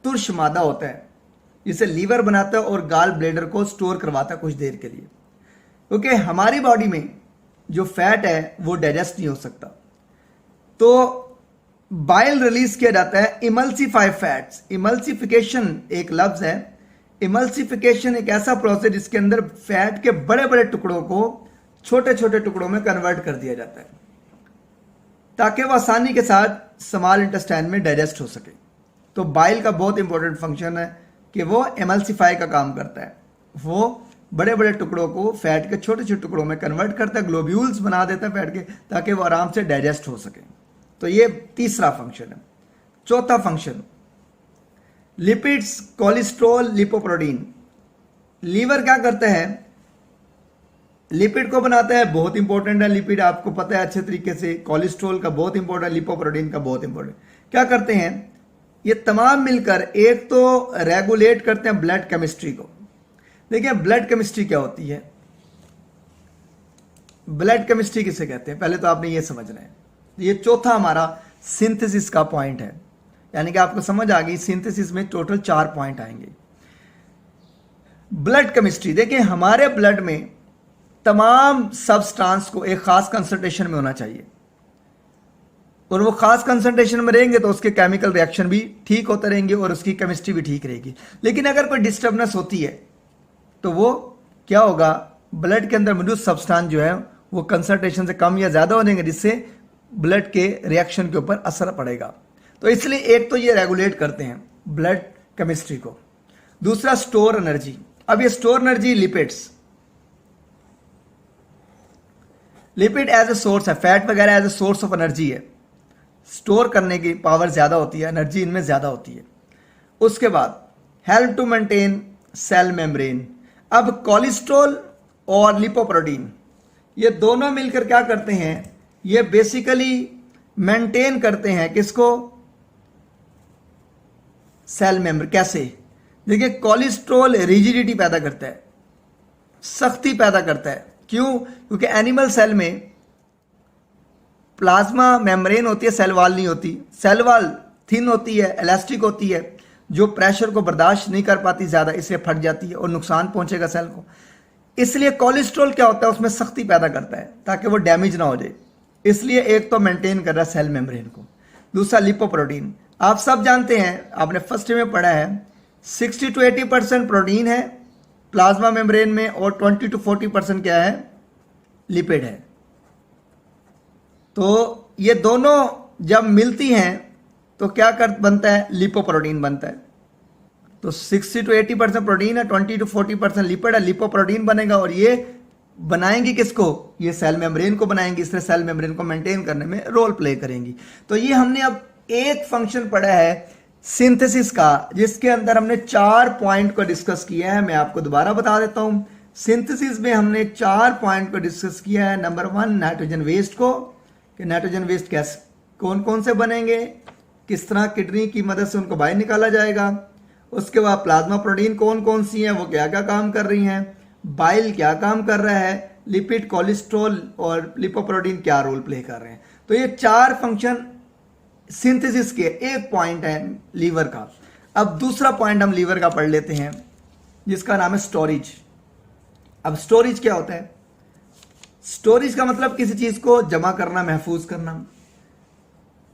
तुर्श मादा होता है, जिसे लीवर बनाता है और गाल ब्लेडर को स्टोर करवाता है कुछ देर के लिए, क्योंकि हमारी बॉडी में जो फैट है वो डाइजेस्ट नहीं हो सकता। तो बाइल रिलीज किया जाता है इमल्सिफाई फैट्स। इमल्सिफिकेशन एक लफ्ज है। इमल्सिफिकेशन एक ऐसा प्रोसेस जिसके अंदर फैट के बड़े बड़े टुकड़ों को छोटे छोटे टुकड़ों में कन्वर्ट कर दिया जाता है, ताकि वह आसानी के साथ स्मॉल इंटेस्टाइन में डाइजेस्ट हो सके। तो बाइल का बहुत इंपॉर्टेंट फंक्शन है कि वो एमल्सिफाई का काम करता है, वो बड़े बड़े टुकड़ों को फैट के छोटे छोटे टुकड़ों में कन्वर्ट करता है, ग्लोब्यूल्स बना देता है फैट के, ताकि वो आराम से डाइजेस्ट हो सके। तो ये तीसरा फंक्शन है। चौथा function lipids, cholesterol, lipoprotein. Liver क्या करता है, लिपिड को बनाता है, बहुत इंपॉर्टेंट है लिपिड, आपको पता है अच्छे तरीके से। कोलेस्ट्रॉल का बहुत इंपॉर्टेंट, लिपोप्रोटीन का बहुत इंपॉर्टेंट। क्या करते हैं ये तमाम मिलकर, एक तो रेगुलेट करते हैं ब्लड केमिस्ट्री को। देखिए ब्लड केमिस्ट्री क्या होती है, ब्लड केमिस्ट्री किसे कहते हैं, पहले तो आपने ये समझना है। ये चौथा हमारा सिंथेसिस का पॉइंट है, यानी कि आपको समझ आ गई सिंथेसिस में टोटल 4 पॉइंट आएंगे। ब्लड केमिस्ट्री, देखिए हमारे ब्लड में तमाम सब्सटेंस को एक खास कंसंट्रेशन में होना चाहिए, और वो खास कंसंट्रेशन में रहेंगे तो उसके केमिकल रिएक्शन भी ठीक होते रहेंगे और उसकी केमिस्ट्री भी ठीक रहेगी। लेकिन अगर कोई डिस्टर्बेंस होती है तो वो क्या होगा, ब्लड के अंदर मौजूद सब्सटेंस जो है वो कंसंट्रेशन से कम या ज्यादा हो जाएंगे, जिससे ब्लड के रिएक्शन के ऊपर असर पड़ेगा। तो इसलिए एक तो ये रेगुलेट करते हैं ब्लड केमिस्ट्री को। दूसरा स्टोर एनर्जी। अब ये store energy lipids, lipid as a source है, फैट वगैरह as a source of energy है, स्टोर करने की पावर ज्यादा होती है, एनर्जी इनमें ज्यादा होती है। उसके बाद help to maintain cell membrane. अब कोलेस्ट्रॉल और लिपोप्रोटीन ये दोनों मिलकर क्या करते हैं, ये बेसिकली मेंटेन करते हैं किसको, सेल मेम्ब्रेन। कैसे, देखिए कोलेस्ट्रॉल रिजिडिटी पैदा करता है, सख्ती पैदा करता है। क्यों, क्योंकि एनिमल सेल में प्लाज्मा मेम्ब्रेन होती है, सेल वॉल नहीं होती। सेल वॉल थिन होती है, इलास्टिक होती है, जो प्रेशर को बर्दाश्त नहीं कर पाती ज़्यादा, इसलिए फट जाती है और नुकसान पहुंचेगा सेल को। इसलिए कोलेस्ट्रॉल क्या होता है, उसमें सख्ती पैदा करता है ताकि वो डैमेज ना हो जाए। इसलिए एक तो मेंटेन कर रहा है सेल मेम्ब्रेन को, दूसरा लिपोप्रोटीन। आप सब जानते हैं, आपने फर्स्ट में पढ़ा है, 60 to 80% प्रोटीन है प्लाज्मा मेम्ब्रेन में और 20 to 40% क्या है, लिपिड है। तो ये दोनों जब मिलती हैं तो क्या बनता है, लिपोप्रोटीन बनता है। तो 60 to 80% प्रोटीन है, 20 to 40% लिपिड है, लिपोप्रोटीन बनेगा और ये बनाएंगी किसको, ये सेल मेम्ब्रेन को बनाएंगी, इसलिए सेल मेम्ब्रेन को मेंटेन करने में रोल प्ले करेंगी। तो ये हमने अब एक फंक्शन पढ़ा है सिंथेसिस का, जिसके अंदर हमने 4 पॉइंट को डिस्कस किया है। मैं आपको दोबारा बता देता हूं, सिंथेसिस में हमने 4 पॉइंट को डिस्कस किया है। नंबर 1 नाइट्रोजन वेस्ट को, कि नाइट्रोजन वेस्ट कैसे कौन कौन से बनेंगे, किस तरह किडनी की मदद से उनको बाहर निकाला जाएगा। उसके बाद प्लाज्मा प्रोटीन कौन कौन सी हैं, वो क्या क्या काम कर रही हैं, बाइल क्या काम कर रहा है, लिपिड, कोलेस्ट्रॉल और लिपोप्रोटीन क्या रोल प्ले कर रहे हैं। तो ये 4 फंक्शन सिंथेसिस के। एक पॉइंट है लीवर का। अब दूसरा पॉइंट हम लीवर का पढ़ लेते हैं, जिसका नाम है स्टोरेज। अब स्टोरेज क्या होता है, स्टोरेज का मतलब किसी चीज को जमा करना, महफूज करना।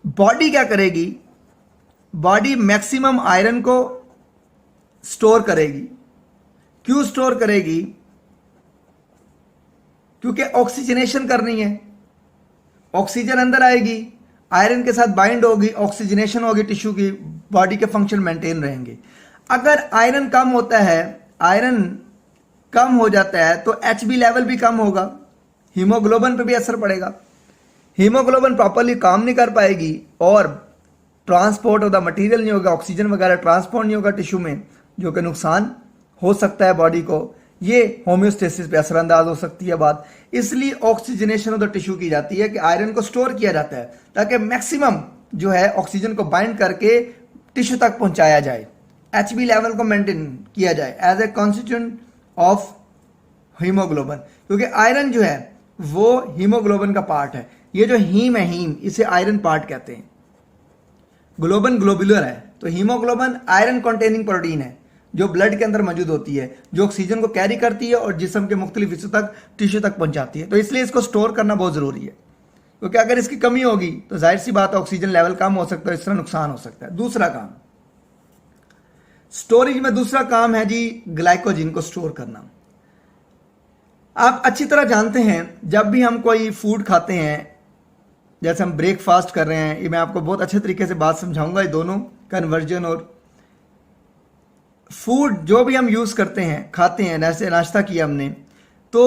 बॉडी क्या करेगी, बॉडी मैक्सिमम आयरन को स्टोर करेगी। क्यों स्टोर करेगी, क्योंकि ऑक्सीजनेशन करनी है, ऑक्सीजन अंदर आएगी, आयरन के साथ बाइंड होगी, ऑक्सीजनेशन होगी टिश्यू की, बॉडी के फंक्शन मेंटेन रहेंगे। अगर आयरन कम होता है, आयरन कम हो जाता है तो एचबी लेवल भी कम होगा, हीमोग्लोबिन पे भी असर पड़ेगा। हीमोग्लोबिन प्रॉपरली काम नहीं कर पाएगी और ट्रांसपोर्ट ऑफ द मटेरियल नहीं होगा, ऑक्सीजन वगैरह ट्रांसपोर्ट नहीं होगा टिश्यू में, जो कि नुकसान हो सकता है बॉडी को। ये होम्योस्टेसिस पे असरअंदाज हो सकती है बात। इसलिए ऑक्सीजनेशन ऑफ द टिश्यू की जाती है कि आयरन को स्टोर किया जाता है ताकि मैक्सिमम जो है ऑक्सीजन को बाइंड करके टिश्यू तक पहुंचाया जाए, एचबी लेवल को मेंटेन किया जाए as a constituent of haemoglobin. क्योंकि आयरन जो है वो हीमोग्लोबिन का पार्ट है। ये जो हीम है, हीम, इसे आयरन पार्ट कहते हैं। ग्लोबिन ग्लोबुलर है, तो हीमोग्लोबिन आयरन कंटेनिंग प्रोटीन है जो ब्लड के अंदर मौजूद होती है, जो ऑक्सीजन को कैरी करती है और जिस्म के मुख्तलिफ हिस्सों तक, टिश्यू तक पहुंचाती है। तो इसलिए इसको स्टोर करना बहुत जरूरी है, क्योंकि अगर इसकी कमी होगी तो जाहिर सी बात है ऑक्सीजन लेवल कम हो सकता है, इस तरह नुकसान हो सकता है। दूसरा काम स्टोरेज में, दूसरा काम है जी ग्लाइकोजन को स्टोर करना। आप अच्छी तरह जानते हैं, जब भी हम कोई फूड खाते हैं, जैसे हम ब्रेकफास्ट कर रहे हैं, ये मैं आपको बहुत अच्छे तरीके से बात समझाऊंगा, ये दोनों कन्वर्जन और फूड जो भी हम यूज़ करते हैं, खाते हैं, जैसे नाश्ता किया हमने, तो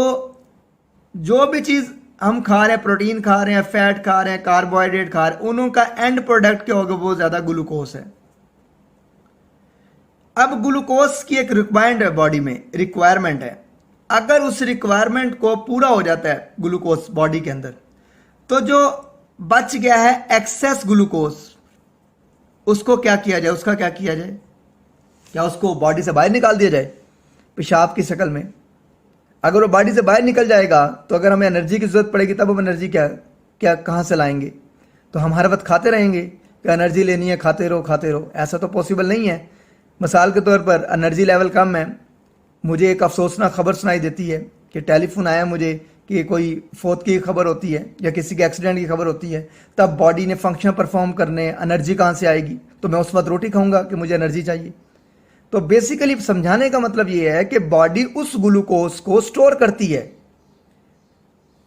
जो भी चीज़ हम खा रहे हैं, प्रोटीन खा रहे हैं, फैट खा रहे हैं, कार्बोहाइड्रेट खा रहे हैं, उन्हों का एंड प्रोडक्ट क्या होगा, वो ज़्यादा ग्लूकोज है। अब ग्लूकोज की एक रिक्वायर्ड है, बॉडी में रिक्वायरमेंट है। अगर उस रिक्वायरमेंट को पूरा हो जाता है ग्लूकोज बॉडी के अंदर, तो जो बच गया है एक्सेस ग्लूकोज, उसको क्या किया जाए, उसका क्या किया जाए, क्या उसको बॉडी से बाहर निकाल दिया जाए पेशाब की शक्ल में। अगर वो बॉडी से बाहर निकल जाएगा तो अगर हमें एनर्जी की जरूरत पड़ेगी तब हम एनर्जी क्या कहाँ से लाएंगे। तो हम हर वक्त खाते रहेंगे कि एनर्जी लेनी है, खाते रहो खाते रहो, ऐसा तो पॉसिबल नहीं है। मिसाल के तौर पर एनर्जी लेवल कम है, मुझे एक अफसोसनाक खबर सुनाई देती है कि टेलीफोन आया मुझे कि कोई फौत की खबर होती है या किसी के एक्सीडेंट की खबर होती है, तब बॉडी ने फंक्शन परफॉर्म करने, एनर्जी कहाँ से आएगी, तो मैं उस वक्त रोटी खाऊंगा कि मुझे एनर्जी चाहिए। तो बेसिकली समझाने का मतलब ये है कि बॉडी उस ग्लूकोज को स्टोर करती है,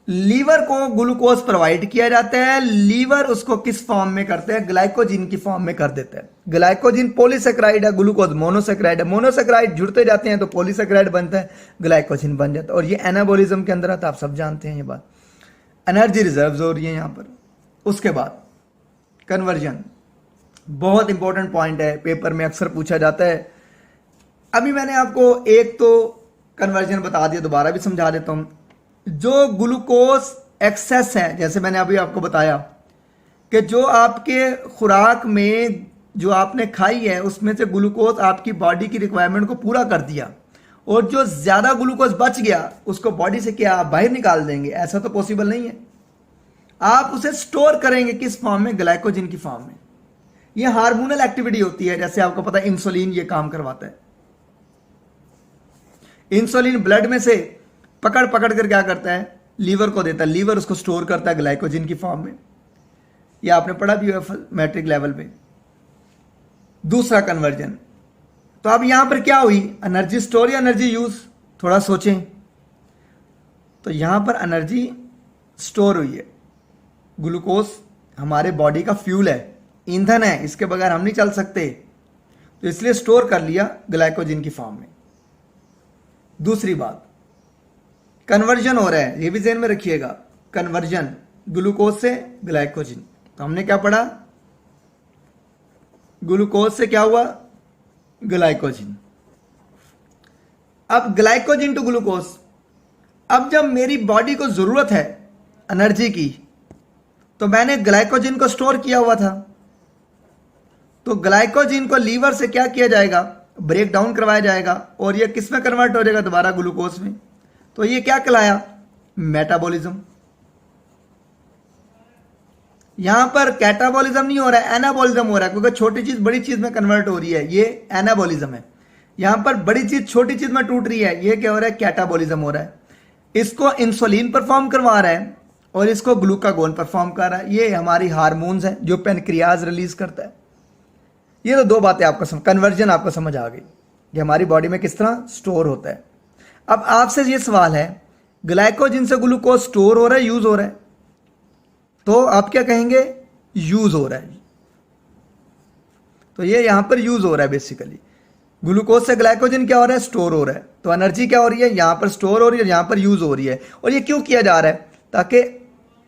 लीवर को ग्लूकोज प्रोवाइड किया जाता है, लीवर उसको किस फॉर्म में करते हैं, ग्लाइकोजन की फॉर्म में कर देता है। ग्लाइकोजन पॉलीसेक्राइड है, ग्लूकोज मोनोसेक्राइड है, मोनोसेक्राइड जुड़ते जाते हैं तो पॉलीसेक्राइड बनता है, ग्लाइकोजन बन जाता है। और ये एनाबॉलिज्म के अंदर आता है, आप सब जानते हैं ये बात। एनर्जी रिजर्व्स हो रही है यहां पर। उसके बाद कन्वर्जन, बहुत इंपॉर्टेंट पॉइंट है, पेपर में अक्सर पूछा जाता है। अभी मैंने आपको एक तो कन्वर्जन बता दिया, दोबारा भी समझा देता हूं। जो ग्लूकोज एक्सेस है, जैसे मैंने अभी आपको बताया कि जो आपके खुराक में जो आपने खाई है उसमें से ग्लूकोज आपकी बॉडी की रिक्वायरमेंट को पूरा कर दिया, और जो ज्यादा ग्लूकोज बच गया उसको बॉडी से क्या आप बाहर निकाल देंगे? ऐसा तो पॉसिबल नहीं है। आप उसे स्टोर करेंगे किस फॉर्म में? ग्लाइकोजन की फॉर्म में। यह हार्मोनल एक्टिविटी होती है, जैसे आपको पता है इंसुलिन ये काम करवाता है। इंसुलिन ब्लड में से पकड़ पकड़ कर क्या करता है? लीवर को देता है, लीवर उसको स्टोर करता है ग्लाइकोजन की फॉर्म में। यह आपने पढ़ा भी है मैट्रिक लेवल पे। दूसरा कन्वर्जन, तो अब यहां पर क्या हुई? एनर्जी स्टोर या एनर्जी यूज? थोड़ा सोचें। तो यहां पर एनर्जी स्टोर हुई है। ग्लूकोज हमारे बॉडी का फ्यूल है, ईंधन है, इसके बगैर हम नहीं चल सकते, तो इसलिए स्टोर कर लिया ग्लाइकोजन की फॉर्म में। दूसरी बात, कन्वर्जन हो रहा है, ये भी ध्यान में रखिएगा। कन्वर्जन ग्लूकोज से ग्लाइकोजन, तो हमने क्या पढ़ा? ग्लूकोज से क्या हुआ? ग्लाइकोजन। अब ग्लाइकोजन टू ग्लूकोज। अब जब मेरी बॉडी को जरूरत है एनर्जी की, तो मैंने ग्लाइकोजन को स्टोर किया हुआ था, तो ग्लाइकोजन को लीवर से क्या किया जाएगा? ब्रेक डाउन करवाया जाएगा, और ये किस में कन्वर्ट हो जाएगा? दोबारा ग्लूकोज में। तो ये क्या कहलाया? मेटाबॉलिज्म। यहां पर कैटाबॉलिज्म नहीं हो रहा है, एनाबॉलिज्म हो रहा है, क्योंकि छोटी चीज बड़ी चीज में कन्वर्ट हो रही है, ये एनाबॉलिज्म है। यहां पर बड़ी चीज छोटी चीज में टूट रही है, ये क्या हो रहा है? कैटाबॉलिज्म हो रहा है। इसको इंसुलिन परफॉर्म करवा रहा है और इसको ग्लूकागोन परफॉर्म कर रहा है। ये हमारी हार्मोन्स हैं जो पेनक्रियाज रिलीज करता है। ये तो दो बातें आपको कन्वर्जन आपको समझ आ गई कि हमारी बॉडी में किस तरह स्टोर होता है। अब आपसे ये सवाल है, ग्लाइकोजन से ग्लूकोज स्टोर हो रहा है, यूज हो रहा है? तो आप क्या कहेंगे? यूज हो रहा है। तो ये यहां पर यूज हो रहा है बेसिकली। ग्लूकोज से ग्लाइकोजन क्या हो रहा है? स्टोर हो रहा है। तो एनर्जी क्या हो रही है? यहां पर स्टोर हो रही है, यहां पर यूज हो रही है। और ये क्यों किया जा रहा है? ताकि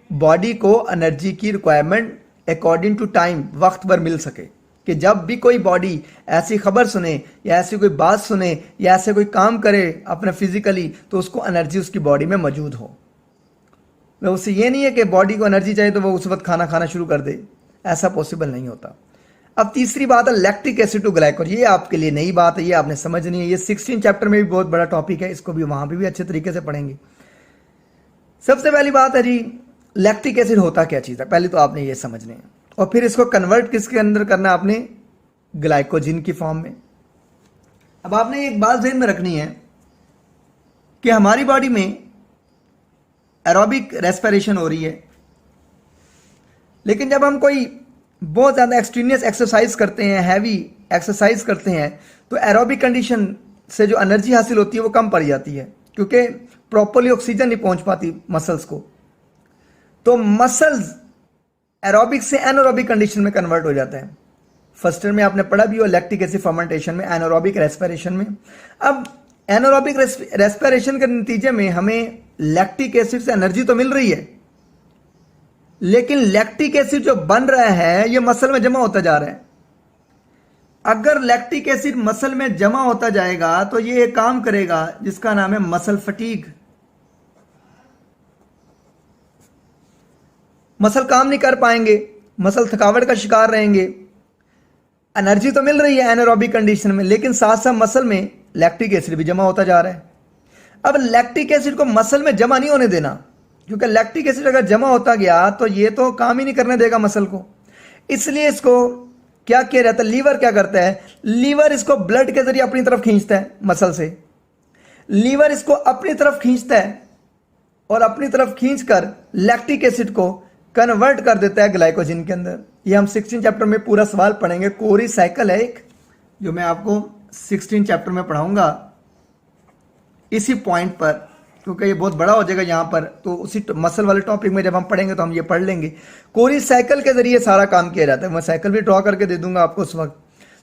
बॉडी को एनर्जी की रिक्वायरमेंट अकॉर्डिंग टू टाइम, वक्त पर मिल सके, कि जब भी कोई बॉडी ऐसी खबर सुने या ऐसी कोई बात सुने या ऐसे कोई काम करे अपने फिजिकली, तो उसको एनर्जी उसकी बॉडी में मौजूद हो। तो उससे ये नहीं है कि बॉडी को एनर्जी चाहिए तो वो उस वक्त खाना खाना शुरू कर दे, ऐसा पॉसिबल नहीं होता। अब तीसरी बात है लैक्टिक एसिड टू ग्लाइकोजन। ये आपके लिए नई बात है, ये आपने समझनी है। ये 16 चैप्टर में भी बहुत बड़ा टॉपिक है, इसको भी वहां पे भी अच्छे तरीके से पढ़ेंगे। सबसे पहली बात है जी, लैक्टिक एसिड होता क्या चीज है, पहले तो आपने ये समझने है, और फिर इसको कन्वर्ट किसके अंदर करना है आपने? ग्लाइकोजन की फॉर्म में। अब आपने एक बात ध्यान में रखनी है कि हमारी बॉडी में एरोबिक रेस्पिरेशन हो रही है, लेकिन जब हम कोई बहुत ज्यादा एक्सट्रीनियस एक्सरसाइज करते हैं, हैवी एक्सरसाइज करते हैं, तो एरोबिक कंडीशन से जो एनर्जी हासिल होती है वो कम पड़ जाती है, क्योंकि प्रॉपरली ऑक्सीजन नहीं पहुंच पाती मसल्स को। तो मसल्स एरोबिक से एनारोबिक कंडीशन में कन्वर्ट हो जाता है। फर्स्ट ईयर में आपने पढ़ा भी हो, लैक्टिक एसिड फर्मेंटेशन में, एनारोबिक रेस्पिरेशन में। अब एनारोबिक रेस्पिरेशन के नतीजे में हमें लैक्टिक एसिड से एनर्जी तो मिल रही है, लेकिन लैक्टिक एसिड जो बन रहा है ये मसल में जमा होता जा रहा है। अगर लैक्टिक एसिड मसल में जमा होता जाएगा तो ये एक काम करेगा जिसका नाम है मसल फटीग। मसल काम नहीं कर पाएंगे, मसल थकावट का शिकार रहेंगे। एनर्जी तो मिल रही है एनारोबिक कंडीशन में, लेकिन साथ साथ मसल में लैक्टिक एसिड भी जमा होता जा रहा है। अब लैक्टिक एसिड को मसल में जमा नहीं होने देना, क्योंकि लैक्टिक एसिड अगर जमा होता गया तो ये तो काम ही नहीं करने देगा मसल को। इसलिए इसको क्या किया जाता है? लीवर क्या करता है? लीवर इसको ब्लड के जरिए अपनी तरफ खींचता है मसल से। लीवर इसको अपनी तरफ खींचता है और अपनी तरफ खींचकर लैक्टिक एसिड को कन्वर्ट कर देता है ग्लाइकोजन के अंदर। ये हम 16 चैप्टर में पूरा सवाल पढ़ेंगे। कोरी साइकिल है एक, जो मैं आपको 16 चैप्टर में पढ़ाऊंगा इसी पॉइंट पर, क्योंकि ये बहुत बड़ा हो जाएगा यहाँ पर, तो उसी मसल वाले टॉपिक में जब हम पढ़ेंगे तो हम ये पढ़ लेंगे। कोरी साइकिल के जरिए सारा काम किया जाता है। मैं साइकिल भी ड्रॉ करके दे दूंगा आपको उस वक्त।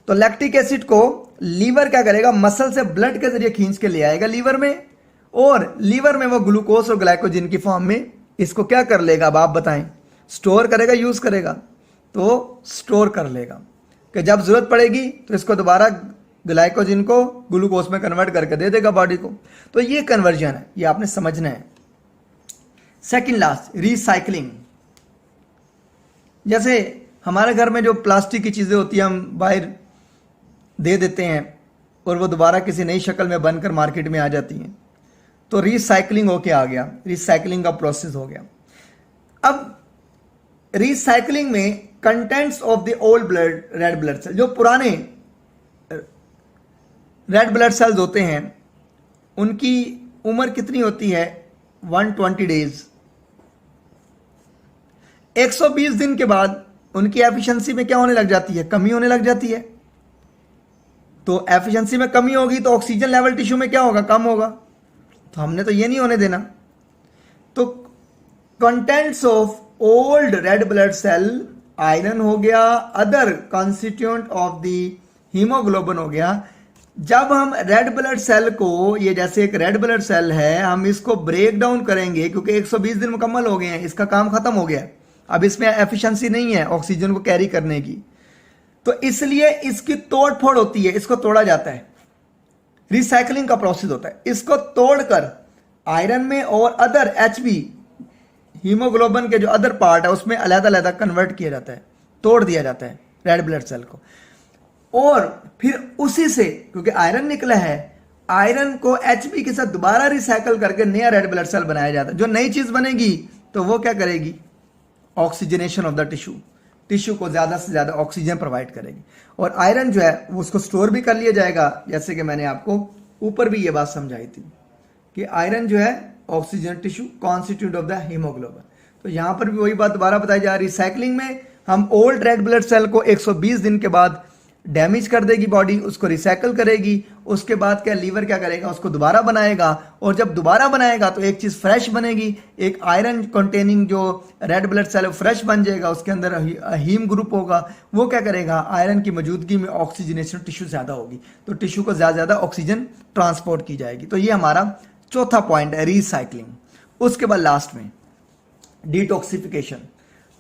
तो लैक्टिक एसिड को लीवर क्या करेगा? मसल से ब्लड के जरिए खींच के ले आएगा लीवर में, और लीवर में वो ग्लूकोज और ग्लाइकोजन की फॉर्म में इसको क्या कर लेगा? अब आप बताएं, स्टोर करेगा, यूज करेगा? तो स्टोर कर लेगा कि जब जरूरत पड़ेगी तो इसको दोबारा ग्लाइकोजन को ग्लूकोज में कन्वर्ट करके दे देगा बॉडी को। तो ये कन्वर्जन है, ये आपने समझना है। Second last, recycling. जैसे हमारे घर में जो प्लास्टिक की चीजें होती हैं हम बाहर दे देते हैं और वो दोबारा किसी नई शक्ल में बनकर मार्केट में आ जाती हैं, तो रिसाइकलिंग होके आ गया, रिसाइकलिंग का प्रोसेस हो गया। अब रिसाइकलिंग में contents of the old blood red blood cell, जो पुराने रेड ब्लड सेल्स होते हैं उनकी उम्र कितनी होती है? 120 डेज। 120 दिन के बाद उनकी एफिशिएंसी में क्या होने लग जाती है? कमी होने लग जाती है। तो एफिशिएंसी में कमी होगी तो ऑक्सीजन लेवल टिश्यू में क्या होगा? कम होगा। तो हमने तो ये नहीं होने देना। तो contents of old red blood cell, iron हो गया, other constituent of the haemoglobin हो गया। जब हम रेड ब्लड सेल को, ये जैसे एक रेड ब्लड सेल है, हम इसको ब्रेक डाउन करेंगे क्योंकि 120 दिन मुकम्मल हो गए हैं, इसका काम खत्म हो गया, अब इसमें एफिशिएंसी नहीं है ऑक्सीजन को कैरी करने की, तो इसलिए इसकी तोड़ फोड़ होती है, इसको तोड़ा जाता है, रिसाइकलिंग का प्रोसेस होता है। इसको तोड़कर आयरन में और अदर एचबी हीमोग्लोबिन के जो अदर पार्ट है उसमें अलग-अलग कन्वर्ट किया जाता है, तोड़ दिया जाता है रेड ब्लड सेल को। और फिर उसी से, क्योंकि आयरन निकला है, आयरन को एचबी के साथ दोबारा रिसाइकल करके नया रेड ब्लड सेल बनाया जाता है। जो नई चीज बनेगी तो वो क्या करेगी? Oxygenation of the tissue, tissue को ज्यादा से ज्यादा ऑक्सीजन प्रोवाइड करेगी। और आयरन जो है वो उसको स्टोर भी कर लिया जाएगा, जैसे कि मैंने आपको ऊपर भी ये बात समझाई थी कि आयरन जो है oxygen tissue constitute of the haemoglobin. तो यहां पर भी वही बात दोबारा बताई जा रही है। रिसाइकलिंग में हम ओल्ड रेड ब्लड सेल को 120 दिन के बाद डैमेज कर देगी बॉडी, उसको रिसाइकल करेगी। उसके बाद क्या, लीवर क्या करेगा? उसको दोबारा बनाएगा। और जब दोबारा बनाएगा तो एक चीज फ्रेश बनेगी, एक आयरन कंटेनिंग जो रेड ब्लड सेल फ्रेश बन जाएगा, उसके अंदर हीम ग्रुप होगा। वो क्या करेगा? आयरन की मौजूदगी में ऑक्सीजनेशन टिश्यू ज्यादा होगी, तो टिश्यू को ज्यादा ऑक्सीजन ट्रांसपोर्ट की जाएगी। तो ये हमारा चौथा पॉइंट है, रिसाइकलिंग। उसके बाद लास्ट में डिटॉक्सिफिकेशन।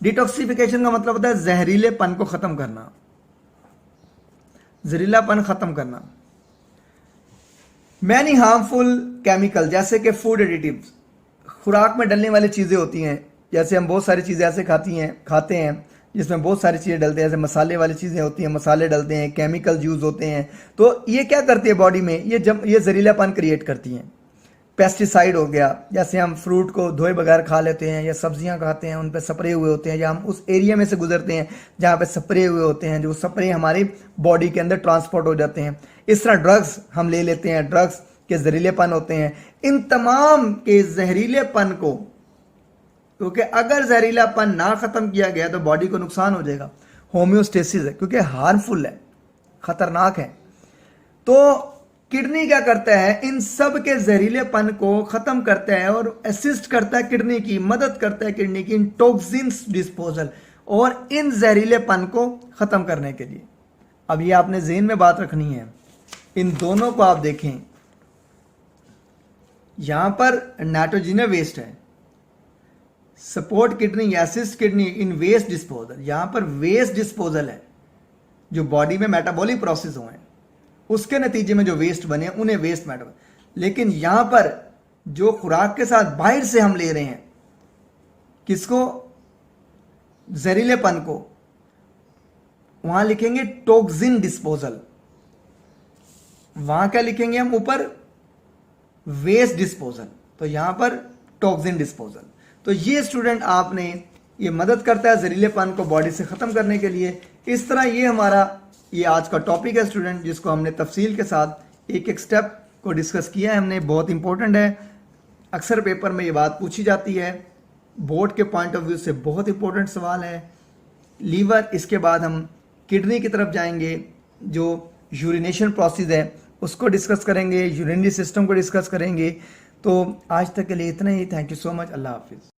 डिटॉक्सिफिकेशन का मतलब होता है जहरीलेपन को खत्म करना, जहरीलापन खत्म करना। मैनी हार्मफुल केमिकल, जैसे कि फूड एडिटिव्स, खुराक में डलने वाली चीजें होती हैं। जैसे हम बहुत सारी चीजें ऐसे खाते हैं जिसमें बहुत सारी चीजें डलते हैं, जैसे मसाले वाली चीजें होती हैं, मसाले डलते हैं, केमिकल यूज होते हैं। तो ये क्या करती है बॉडी में? ये जहरीलापन क्रिएट करती हैं। पेस्टिसाइड हो गया, जैसे हम फ्रूट को धोए बगैर खा लेते हैं या सब्जियां खाते हैं, उन पे स्प्रे हुए होते हैं, या हम उस एरिया में से गुजरते हैं जहाँ पे स्प्रे हुए होते हैं, जो स्प्रे हमारी बॉडी के अंदर ट्रांसपोर्ट हो जाते हैं। इस तरह ड्रग्स हम ले लेते हैं, ड्रग्स के जहरीलेपन होते हैं। इन तमाम के जहरीलेपन को, क्योंकि अगर जहरीलापन ना खत्म किया गया तो बॉडी को नुकसान हो जाएगा। होम्योस्टेसिस है, क्योंकि हार्मफुल है, खतरनाक है। तो किडनी क्या करता है? इन सब के जहरीलेपन को खत्म करता है और असिस्ट करता है, किडनी की मदद करता है, किडनी की इन टॉक्सिन्स डिस्पोजल और इन जहरीलेपन को खत्म करने के लिए। अब ये आपने ज़हन में बात रखनी है, इन दोनों को आप देखें। यहां पर नाइट्रोजन वेस्ट है, सपोर्ट किडनी, असिस्ट किडनी इन वेस्ट डिस्पोजल। यहां पर वेस्ट डिस्पोजल है, जो बॉडी में मेटाबॉलिक प्रोसेस हुए हैं उसके नतीजे में जो वेस्ट बने उन्हें वेस्ट मेटाबॉलिक। लेकिन यहां पर जो खुराक के साथ बाहर से हम ले रहे हैं, किसको? जहरीलेपन को, वहां लिखेंगे टॉक्सिन डिस्पोजल। वहां क्या लिखेंगे हम ऊपर? Waste disposal. तो यहां पर टॉक्सिन डिस्पोजल। तो ये स्टूडेंट आपने, ये मदद करता है जहरीलेपन को बॉडी से खत्म करने के लिए। इस तरह ये हमारा ये आज का टॉपिक है स्टूडेंट, जिसको हमने तफसील के साथ एक एक स्टेप को डिस्कस किया है हमने। बहुत इंपॉर्टेंट है, अक्सर पेपर में ये बात पूछी जाती है, बोर्ड के पॉइंट ऑफ व्यू से बहुत इंपॉर्टेंट सवाल है। लीवर, इसके बाद हम किडनी की तरफ जाएंगे, जो यूरिनेशन प्रोसेस है उसको डिस्कस करेंगे, यूरिनरी सिस्टम को डिस्कस करेंगे। तो आज तक के लिए इतना ही। Thank you so much. अल्लाह हाफिज़।